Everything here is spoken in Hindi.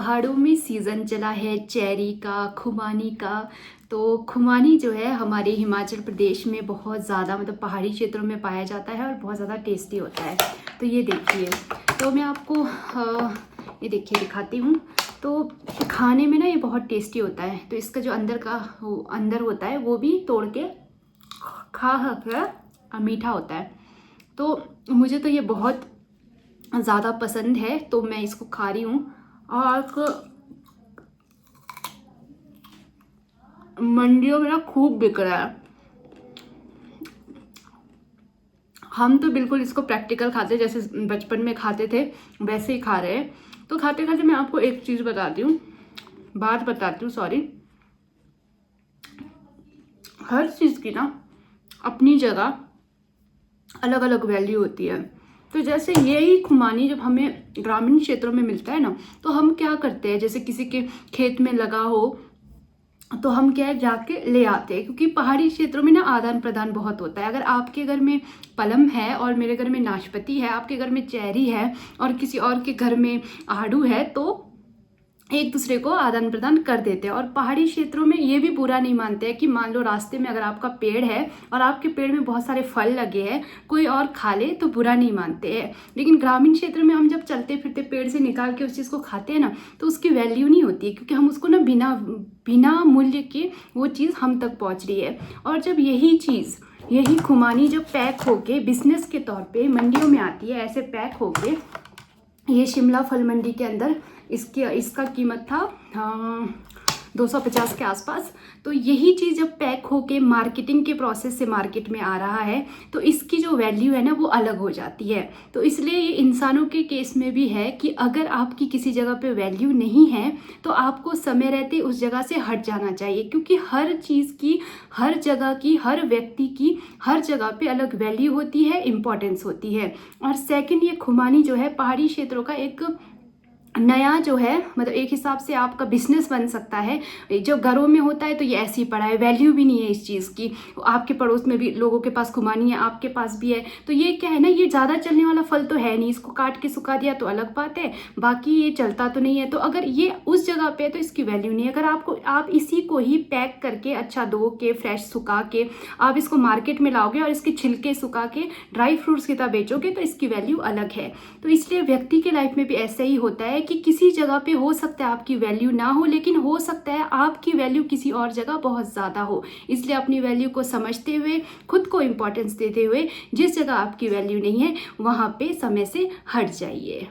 पहाड़ों में सीज़न चला है चेरी का, खुमानी का। तो खुमानी जो है हमारे हिमाचल प्रदेश में बहुत ज़्यादा मतलब पहाड़ी क्षेत्रों में पाया जाता है और बहुत ज़्यादा टेस्टी होता है। तो ये देखिए, तो मैं आपको ये देखिए दिखाती हूँ। तो खाने में ना ये बहुत टेस्टी होता है। तो इसका जो अंदर का अंदर होता है वो भी तोड़ के खा कर मीठा होता है। तो मुझे तो ये बहुत ज़्यादा पसंद है, तो मैं इसको खा रही हूँ। और मंडियों में ना खूब बिक रहा है। हम तो बिल्कुल इसको प्रैक्टिकल खाते, जैसे बचपन में खाते थे वैसे ही खा रहे हैं। तो खाते खाते मैं आपको एक चीज़ बताती हूँ, बात बताती हूँ, सॉरी। हर चीज़ की ना अपनी जगह अलग अलग वैल्यू होती है। तो जैसे यही खुमानी जब हमें ग्रामीण क्षेत्रों में मिलता है ना, तो हम क्या करते हैं, जैसे किसी के खेत में लगा हो तो हम क्या है जाके ले आते हैं, क्योंकि पहाड़ी क्षेत्रों में ना आदान प्रदान बहुत होता है। अगर आपके घर में पलम है और मेरे घर में नाशपाती है, आपके घर में चेरी है और किसी और के घर में आड़ू है, तो एक दूसरे को आदान प्रदान कर देते हैं। और पहाड़ी क्षेत्रों में ये भी बुरा नहीं मानते हैं कि मान लो रास्ते में अगर आपका पेड़ है और आपके पेड़ में बहुत सारे फल लगे हैं, कोई और खा ले तो बुरा नहीं मानते हैं। लेकिन ग्रामीण क्षेत्र में हम जब चलते फिरते पेड़ से निकाल के उस चीज़ को खाते हैं ना, तो उसकी वैल्यू नहीं होती है, क्योंकि हम उसको ना बिना मूल्य के वो चीज़ हम तक पहुँच रही है। और जब यही खुमानी जब पैक होके बिजनेस के तौर पे मंडियों में आती है, ऐसे पैक होके, ये शिमला फल मंडी के अंदर इसका कीमत था 250 के आसपास। तो यही चीज़ जब पैक होके मार्केटिंग के प्रोसेस से मार्केट में आ रहा है, तो इसकी जो वैल्यू है ना वो अलग हो जाती है। तो इसलिए ये इंसानों के केस में भी है कि अगर आपकी किसी जगह पे वैल्यू नहीं है तो आपको समय रहते उस जगह से हट जाना चाहिए, क्योंकि हर चीज़ की, हर जगह की, हर व्यक्ति की हर जगह पे अलग वैल्यू होती है, इम्पोर्टेंस होती है। और सेकंड, ये खुमानी जो है पहाड़ी क्षेत्रों का एक नया जो है, मतलब एक हिसाब से आपका बिजनेस बन सकता है। जो घरों में होता है तो ये ऐसे ही पड़ा है, वैल्यू भी नहीं है इस चीज़ की। आपके पड़ोस में भी लोगों के पास खुमानी है, आपके पास भी है, तो ये क्या है ना, ये ज़्यादा चलने वाला फल तो है नहीं। इसको काट के सुखा दिया तो अलग बात है, बाकी ये चलता तो नहीं है। तो अगर ये उस जगह पे है तो इसकी वैल्यू नहीं है। अगर आप इसी को ही पैक करके अच्छा धो के फ्रेश सुखा के आप इसको मार्केट में लाओगे और इसके छिलके सुखा के ड्राई फ्रूट्स की तरह बेचोगे तो इसकी वैल्यू अलग है। तो इसलिए व्यक्ति के लाइफ में भी ऐसा ही होता है कि किसी जगह पे हो सकता है आपकी वैल्यू ना हो, लेकिन हो सकता है आपकी वैल्यू किसी और जगह बहुत ज़्यादा हो। इसलिए अपनी वैल्यू को समझते हुए, खुद को इम्पोर्टेंस देते हुए, जिस जगह आपकी वैल्यू नहीं है वहाँ पे समय से हट जाइए।